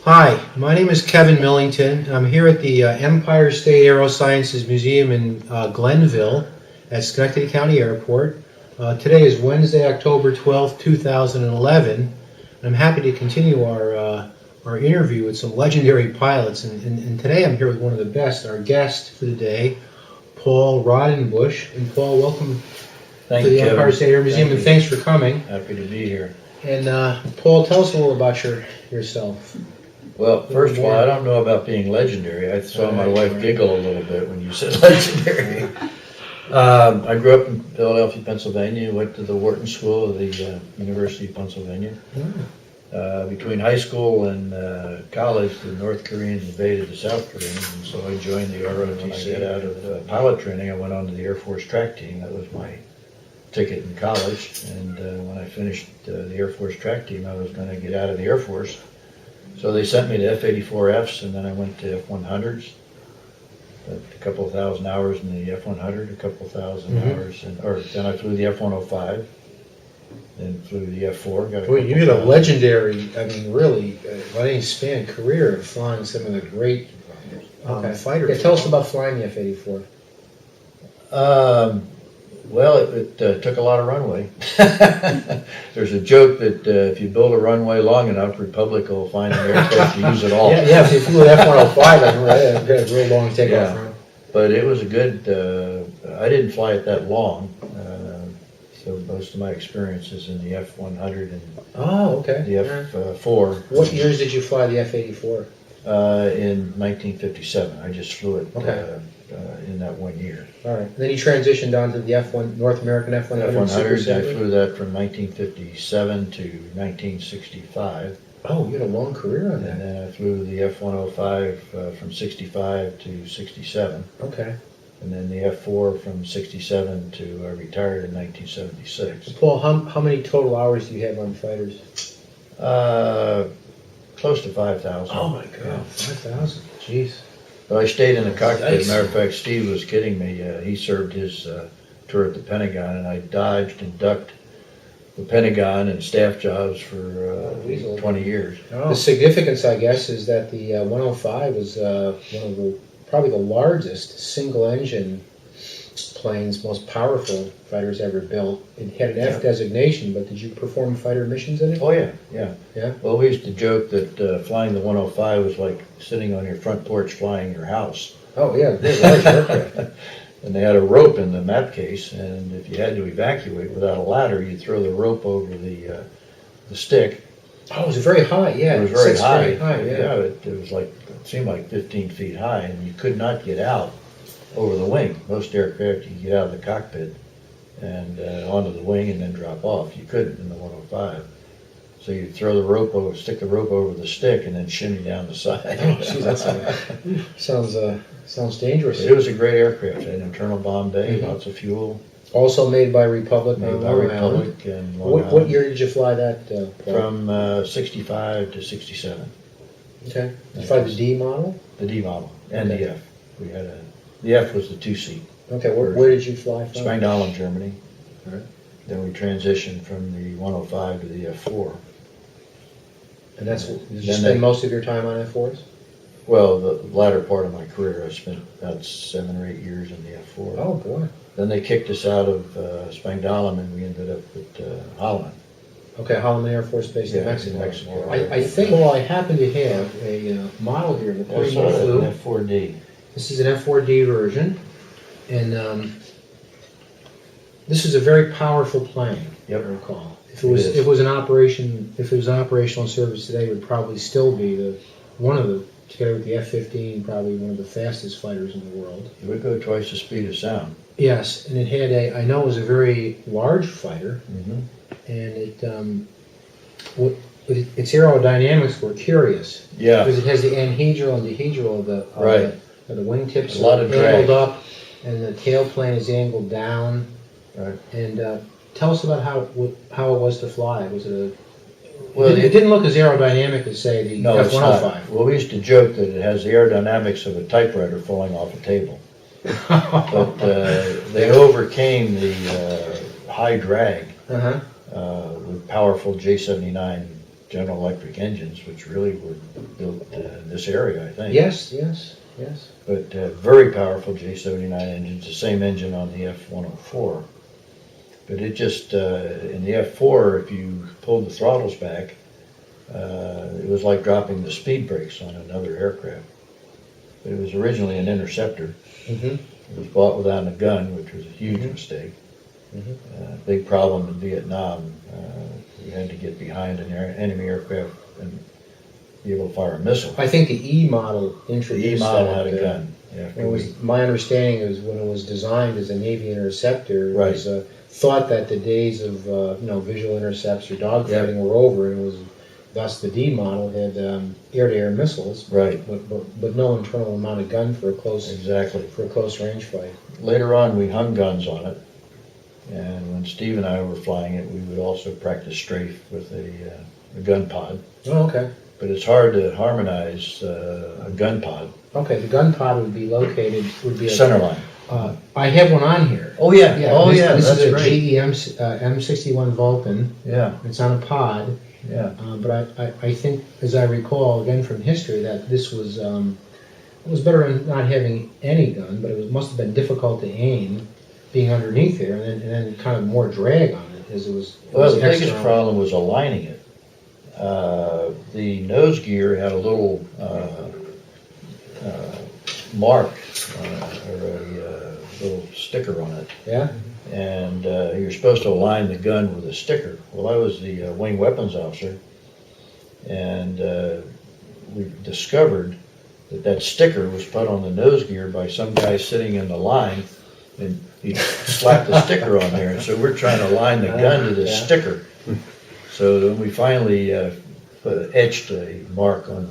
Hi, my name is Kevin Millington, and I'm here at the Empire State Aerosciences Museum in Glenville at Schenectady County Airport. Today is Wednesday, October 12th, 2011, and I'm happy to continue our interview with some legendary pilots. And today I'm here with one of the best, our guest for the day, Paul Raudenbush. And Paul, welcome Thank to you, the Kevin. Empire State Air Museum, Thank and you. thanks for coming. Happy to be here. And Paul, tell us a little about yourself. Well, first of all, I don't know about being legendary. I saw my wife giggle a little bit when you said legendary. I grew up in Philadelphia, Pennsylvania. Went to the Wharton School of the University of Pennsylvania. Between high school and college, the North Koreans invaded the South Koreans, and so I joined the ROTC. When I got out of pilot training, I went on to the Air Force track team. That was my ticket in college. And when I finished the Air Force track team, I was going to get out of the Air Force. So they sent me to F-84Fs, and then I went to F-100s. A couple of thousand hours in the F-100, a couple of thousand hours, then I flew the F-105, then flew the F-4. Boy, you had a legendary, really, by any span career of flying some of the great fighters. Yeah, tell us about flying the F-84. Well, it took a lot of runway. There's a joke that if you build a runway long enough, Republic will find an aircraft to use it all. Yeah, if you flew an F-105, I've got a real long takeoff run. But it was a good, I didn't fly it that long, so most of my experience is in the F-100 and the F-4. What years did you fly the F-84? In 1957. I just flew it in that 1 year. All right. Then you transitioned on to the F1, North American F-100. F-100, I flew that from 1957 to 1965. Oh, you had a long career on that. And then I flew the F-105 from 65 to 67. Okay. And then the F-4 from 67 to I retired in 1976. Paul, how many total hours do you have on fighters? Close to 5,000. Oh my God, 5,000. Jeez. But I stayed in the cockpit. Matter of fact, Steve was kidding me. He served his tour at the Pentagon, and I dodged and ducked the Pentagon and staff jobs for 20 years. The significance, I guess, is that the 105 was one of probably the largest single-engine planes, most powerful fighters ever built. It had an F designation, but did you perform fighter missions in it? Oh yeah. Well, we used to joke that flying the 105 was like sitting on your front porch flying your house. Oh yeah, very large aircraft. And they had a rope in the map case, and if you had to evacuate without a ladder, you'd throw the rope over the stick. Oh, it was very high, yeah. It was very high. Yeah. It was like, it seemed like 15 feet high, and you could not get out over the wing. Most aircraft, you could get out of the cockpit and onto the wing and then drop off. You couldn't in the 105. So you'd throw the rope over, stick the rope over the stick, and then shimmy down the side. Oh, geez, that sounds dangerous. It was a great aircraft. It had an internal bomb bay, lots of fuel. Also made by Republic. Made by Republic and Long Island. What year did you fly that? From 65 to 67. Okay. Did you fly the D model? The D model and the F. We had the F was the 2-seat. Okay. Where did you fly from? Spangdahlem, Germany. All right. Then we transitioned from the 105 to the F4. And did you spend most of your time on F4s? Well, the latter part of my career, I spent about 7 or 8 years in the F4. Oh boy. Then they kicked us out of Spangdahlem, and we ended up at Holloman. Okay, Holloman Air Force Base in Mexico. Mexico. I think, I happen to have a model here. The plane you flew. An F4D. This is an F4D version, and this is a very powerful plane. Yep. I recall. If it was an operational service today, it would probably still be together with the F-15, probably one of the fastest fighters in the world. It would go twice the speed of sound. Yes, and it had I know it was a very large fighter, Mm-hmm. and its aerodynamics were curious. Yeah. Because it has the anhedral and dehedral of the wingtips A lot of drag. angled up, and the tailplane is angled down. Right. And tell us about how it was to fly. Was it Well, it didn't look as aerodynamic as, say, the No, it's F-105. not. Well, we used to joke that it has the aerodynamics of a typewriter falling off a table. But they overcame the high drag with powerful J-79 General Electric engines, which really were built in this area, I think. Yes. But very powerful J79 engines, the same engine on the F-104. But it just, in the F-4, if you pulled the throttles back, it was like dropping the speed brakes on another aircraft. But it was originally an interceptor. Mm-hmm. It was bought without a gun, which was a huge mistake. Big problem in Vietnam. You had to get behind an enemy aircraft and be able to fire a missile. I think the E model introduced The E model that, had a gun. Yeah, It was my understanding is when it was designed as a Navy interceptor, it Right. was thought that the days of visual intercepts or dogfighting were over, and it was thus the D model had air-to-air missiles, right, but no internal amount of gun for a close exactly. range fight. Later on, we hung guns on it, and when Steve and I were flying it, we would also practice strafe with a gun pod. Oh, okay. But it's hard to harmonize a gun pod. Okay, the gun pod would be a Centerline. I have one on here. Oh yeah, This that's is a right. GE M61 Vulcan. Yeah, It's on a pod. yeah. But I think, as I recall, again from history, that this was it was better than not having any gun, but it must have been difficult to aim, being underneath there, and then kind of more drag on it as it was. Well, the biggest external. problem was aligning it. The nose gear had a little mark or a little sticker on it, Yeah. and you're supposed to align the gun with a sticker. Well, I was the wing weapons officer, and we discovered that sticker was put on the nose gear by some guy sitting in the line, and he slapped the sticker on there, and so we're trying to align the gun to the sticker. So then we finally etched a mark on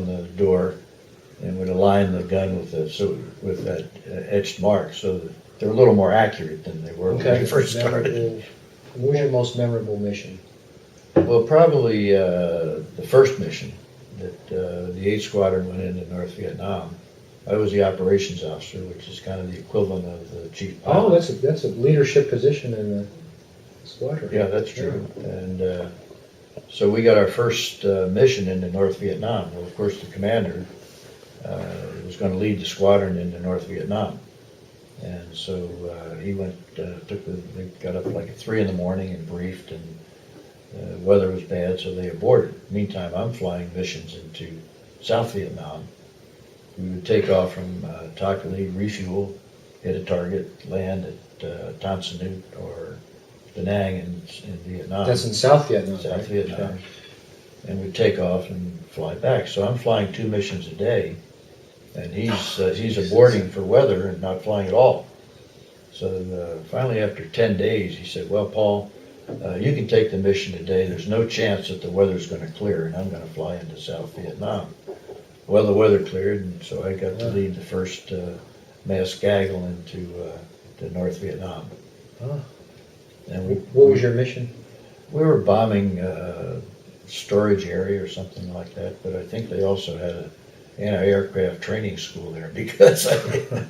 the door, and would align the gun with that etched mark, so that they're a little more accurate than they were when we first started. What was your most memorable mission? Well, probably the first mission that the 8th Squadron went into North Vietnam. I was the operations officer, which is kind of the equivalent of the chief pilot. Oh, that's a leadership position in the squadron. Yeah, that's true. And so we got our first mission into North Vietnam. Well, of course, the commander was going to lead the squadron into North Vietnam. And so he went, they got up like at 3 in the morning and briefed, and the weather was bad, so they aborted. Meantime, I'm flying missions into South Vietnam. We would take off from Tak Le, refuel, hit a target, land at Tan Son Nhut or Da Nang in Vietnam. That's in South Vietnam. South right? Vietnam. Yeah. And we'd take off and fly back. So I'm flying 2 missions a day, and he's aborting for weather and not flying at all. So finally, after 10 days, he said, "Well, Paul, you can take the mission today. There's no chance that the weather's going to clear, and I'm going to fly into South Vietnam." Well, the weather cleared, and so I got to lead the first mass gaggle into to North Vietnam. Oh. And What was your mission? we were bombing storage area or something like that, but I think they also had an anti-aircraft training school there because A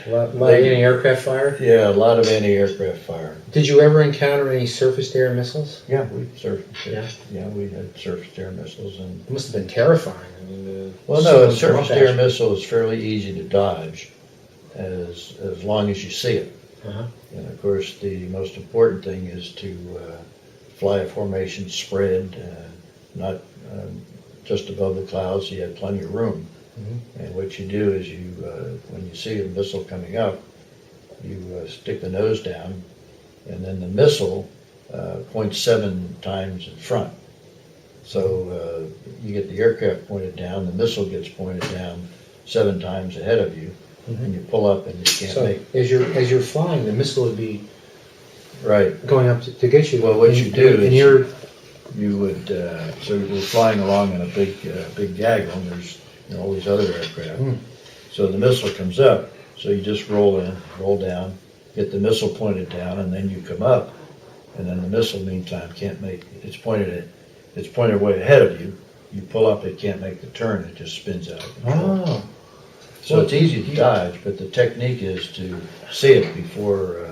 lot of anti-aircraft fire? yeah, a lot of anti-aircraft fire. Did you ever encounter any surface-to-air missiles? Yeah, we surfaced. Yeah. We had surface-to-air missiles, and It must have been terrifying. I mean, well, no, a so much surface-to-air action. missile is fairly easy to dodge, as long as you see it. Uh-huh. And of course, the most important thing is to fly a formation spread, not just above the clouds, so you had plenty of room. Mhm. And what you do is when you see a missile coming up, you stick the nose down, and then the missile points 7 times in front. So you get the aircraft pointed down, the missile gets pointed down 7 times ahead of you, and you pull up and you can't So make. as you're flying, the missile would be Right. going up to get you. Well, what you do and is you're you would, so we're flying along in a big gaggle, and there's all these other aircraft. So the missile comes up, so you just roll in, roll down, get the missile pointed down, and then you come up, and then the missile, meantime, can't make, it's pointed way ahead of you. You pull up, it can't make the turn, it just spins out of control. oh So it's easy to dodge, but the technique is to see it before